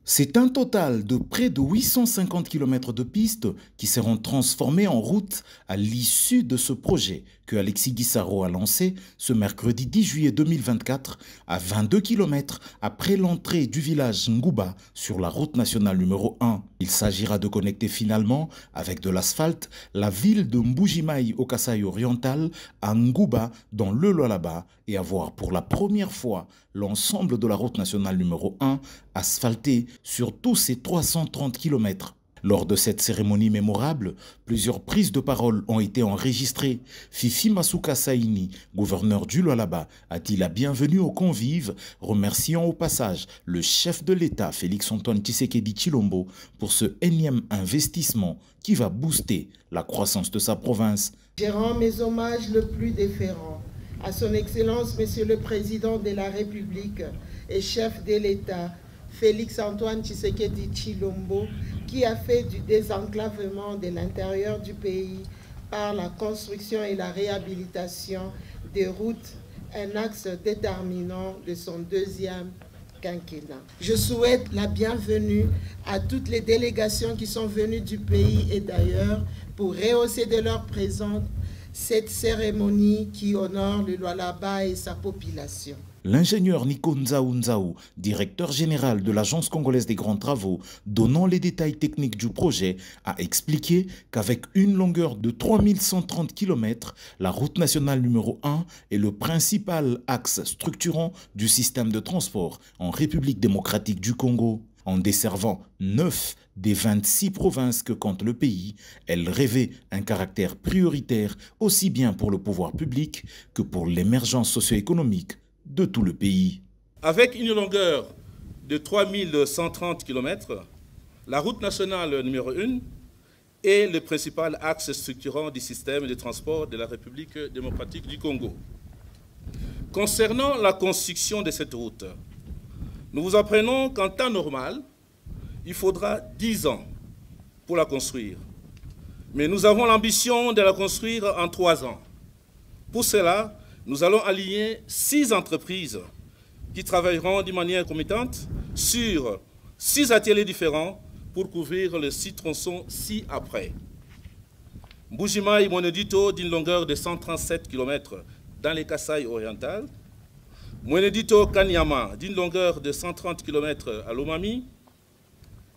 C'est un total de près de 850 km de pistes qui seront transformées en routes à l'issue de ce projet que Alexis Guissaro a lancé ce mercredi 10 juillet 2024 à 22 km après l'entrée du village Ngouba sur la route nationale numéro 1. Il s'agira de connecter finalement avec de l'asphalte la ville de Mbujimayi au Kasaï oriental à Ngouba dans le Lualaba et avoir pour la première fois l'ensemble de la route nationale numéro 1 asphaltée sur tous ces 330 km. Lors de cette cérémonie mémorable, plusieurs prises de parole ont été enregistrées. Fifi Masuka Saini, gouverneur du Lualaba, a dit la bienvenue aux convives, remerciant au passage le chef de l'État Félix-Antoine Tshisekedi Tshilombo pour ce énième investissement qui va booster la croissance de sa province. Je rends mes hommages le plus déférents à son Excellence Monsieur le Président de la République et chef de l'État Félix-Antoine Tshisekedi Tshilombo, qui a fait du désenclavement de l'intérieur du pays par la construction et la réhabilitation des routes un axe déterminant de son deuxième quinquennat. Je souhaite la bienvenue à toutes les délégations qui sont venues du pays et d'ailleurs pour rehausser de leur présence cette cérémonie qui honore le Lualaba et sa population. L'ingénieur Nico Nzaou, directeur général de l'Agence congolaise des grands travaux, donnant les détails techniques du projet, a expliqué qu'avec une longueur de 3130 km, la route nationale numéro 1 est le principal axe structurant du système de transport en République démocratique du Congo. En desservant 9 des 26 provinces que compte le pays, elle revêt un caractère prioritaire aussi bien pour le pouvoir public que pour l'émergence socio-économique de tout le pays. Avec une longueur de 3130 km, la route nationale numéro 1 est le principal axe structurant du système de transport de la République démocratique du Congo. Concernant la construction de cette route, nous vous apprenons qu'en temps normal, il faudra 10 ans pour la construire. Mais nous avons l'ambition de la construire en 3 ans. Pour cela, nous allons aligner 6 entreprises qui travailleront d'une manière concomitante sur 6 ateliers différents pour couvrir les 6 tronçons ci-après. Mbujimayi Mwenedito d'une longueur de 137 km dans les Kasaï oriental. Mwenedito Kanyama d'une longueur de 130 km à Lomami.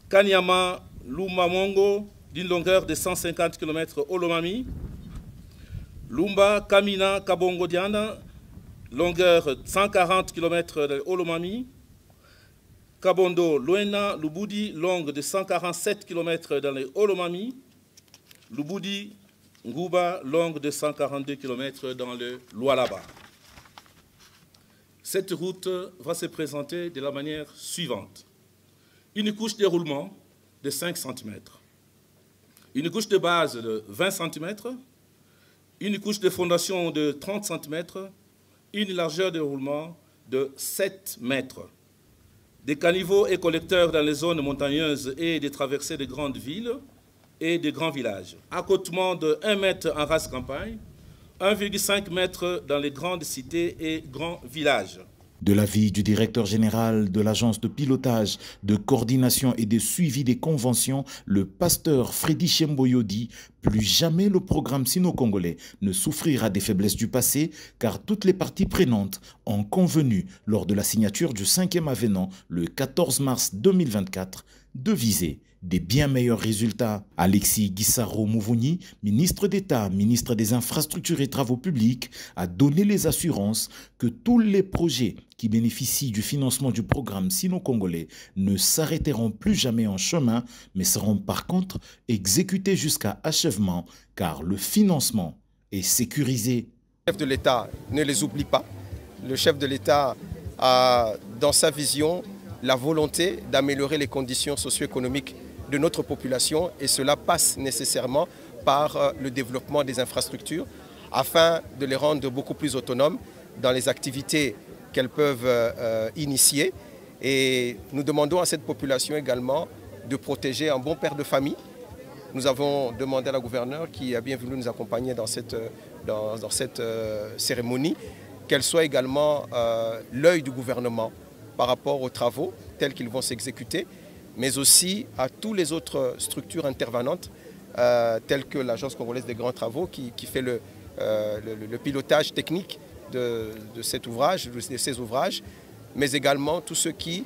Kanyama Lumamongo d'une longueur de 150 km au Lomami. Lumba Kamina Kabongo Diana, longueur 140 km au Lomami. Kabondo Luena Lubudi, longue de 147 km dans les Olomami. Lubudi Ngouba, longue de 142 km dans le Lualaba. Cette route va se présenter de la manière suivante. Une couche de roulement de 5 cm. Une couche de base de 20 cm. Une couche de fondation de 30 cm. Une largeur de roulement de 7 mètres. Des caniveaux et collecteurs dans les zones montagneuses et des traversées de grandes villes et de grands villages. Accotement de 1 mètre en race campagne. 1,5 mètre dans les grandes cités et grands villages. De l'avis du directeur général de l'agence de pilotage, de coordination et de suivi des conventions, le pasteur Freddy Chemboyo dit « Plus jamais le programme sino-congolais ne souffrira des faiblesses du passé car toutes les parties prenantes ont convenu lors de la signature du 5e avenant le 14 mars 2024 de viser des bien meilleurs résultats. » Alexis Guissaro Mouvouni, ministre d'État, ministre des Infrastructures et Travaux publics, a donné les assurances que tous les projets qui bénéficient du financement du programme sino-congolais ne s'arrêteront plus jamais en chemin, mais seront par contre exécutés jusqu'à achèvement, car le financement est sécurisé. Le chef de l'État ne les oublie pas. Le chef de l'État a dans sa vision la volonté d'améliorer les conditions socio-économiques de notre population et cela passe nécessairement par le développement des infrastructures afin de les rendre beaucoup plus autonomes dans les activités qu'elles peuvent initier. Et nous demandons à cette population également de protéger un bon père de famille. Nous avons demandé à la gouverneure qui a bien voulu nous accompagner dans cette cérémonie qu'elle soit également l'œil du gouvernement par rapport aux travaux tels qu'ils vont s'exécuter mais aussi à toutes les autres structures intervenantes, telles que l'Agence congolaise des grands travaux qui fait le pilotage technique de cet ouvrage, de ces ouvrages, mais également tous ceux qui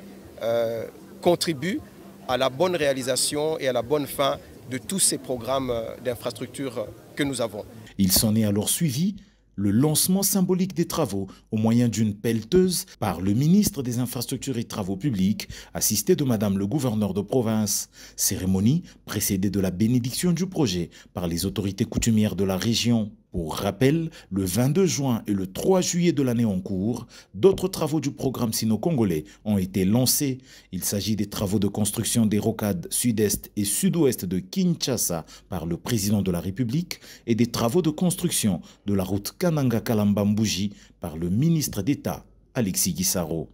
contribuent à la bonne réalisation et à la bonne fin de tous ces programmes d'infrastructures que nous avons. Il s'en est alors suivi le lancement symbolique des travaux au moyen d'une pelleteuse par le ministre des Infrastructures et Travaux Publics, assisté de Madame le gouverneur de province. Cérémonie précédée de la bénédiction du projet par les autorités coutumières de la région. Pour rappel, le 22 juin et le 3 juillet de l'année en cours, d'autres travaux du programme sino-congolais ont été lancés. Il s'agit des travaux de construction des rocades sud-est et sud-ouest de Kinshasa par le président de la République et des travaux de construction de la route Kananga-Kalamba-Mbouji par le ministre d'État, Alexis Guissaro.